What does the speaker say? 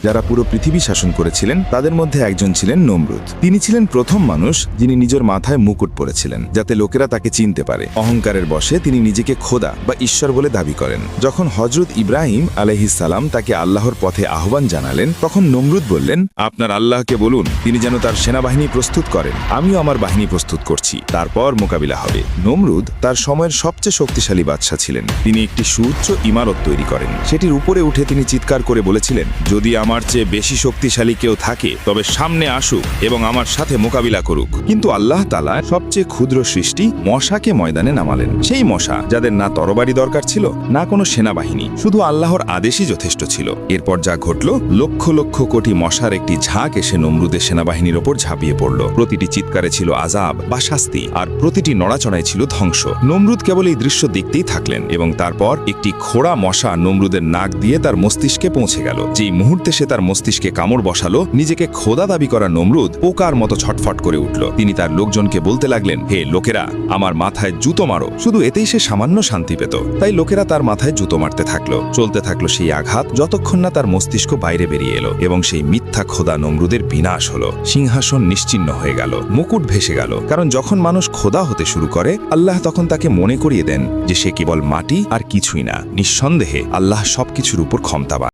যারা পুরো পৃথিবী শাসন করেছিলেন তাদের মধ্যে একজন ছিলেন নমরুদ। তিনি ছিলেন প্রথম মানুষ যিনি নিজের মাথায় মুকুট পরেছিলেন, যাতে লোকেরা তাকে চিনতে পারে। অহংকারের বশে তিনি নিজেকে খোদা বা ঈশ্বর বলে দাবি করেন। যখন হযরত ইব্রাহিম আলাইহিস সালাম তাকে আল্লাহর পথে আহ্বান জানালেন, তখন নমরুদ বললেন, আপনার আল্লাহকে বলুন তিনি যেন তার সেনাবাহিনী প্রস্তুত করেন, আমিও আমার বাহিনী প্রস্তুত করছি, তারপর মোকাবিলা হবে। নমরুদ তার সময়ের সবচেয়ে শক্তিশালী বাদশা ছিলেন। তিনি একটি সুউচ্চ ইমারত তৈরি করেন। সেটির উপরে উঠে তিনি চিৎকার করে বলেছিলেন, যদি আমার চেয়ে বেশি শক্তিশালী কেউ থাকে তবে সামনে আসুক এবং আমার সাথে মোকাবিলা করুক। কিন্তু আল্লাহ তাআলা সবচেয়ে ক্ষুদ্র সৃষ্টি মশাকে ময়দানে নামালেন। সেই মশা যাদের না তরবারি দরকার ছিল, না কোনো সেনাবাহিনী, শুধু আল্লাহর আদেশই যথেষ্ট ছিল। এরপর যা ঘটল, লক্ষ লক্ষ কোটি মশার একটি ঝাঁক এসে নমরুদের সেনাবাহিনীর ওপর ঝাঁপিয়ে পড়ল। প্রতিটি চিৎকারে ছিল আযাব বা শাস্তি, আর প্রতিটি নড়াচড়ায় ছিল ধ্বংস। নমরুদ কেবল এই দৃশ্য দেখতেই থাকলেন, এবং তারপর একটি খোঁড়া মশা নমরুদের নাক দিয়ে তার মস্তিষ্কে পৌঁছে গেল। যেই মুহূর্তে সে তার মস্তিষ্কে কামড় বসালো, নিজেকে খোদা দাবি করা নমরুদ পোকার মতো ছটফট করে উঠল। তিনি তার লোকজনকে বলতে লাগলেন, হে লোকেরা, আমার মাথায় জুতো মারো। শুধু এতেই সে সামান্য শান্তি পেত। তাই লোকেরা তার মাথায় জুতো মারতে থাকলো। চলতে থাকলো সেই আঘাত, যতক্ষণ না তার মস্তিষ্ক বাইরে বেরিয়ে এলো এবং সেই মিথ্যা খোদা নমরুদের বিনাশ হলো। সিংহাসন নিশ্চিহ্ন হয়ে গেল, মুকুট ভেসে গেল। কারণ যখন মানুষ খোদা হতে শুরু করে, আল্লাহ তখন তাকে মনে করিয়ে দেন যে সে কেবল মাটি আর কিছুই না। নিঃসন্দেহে আল্লাহ সবকিছুর উপর ক্ষমতাবান।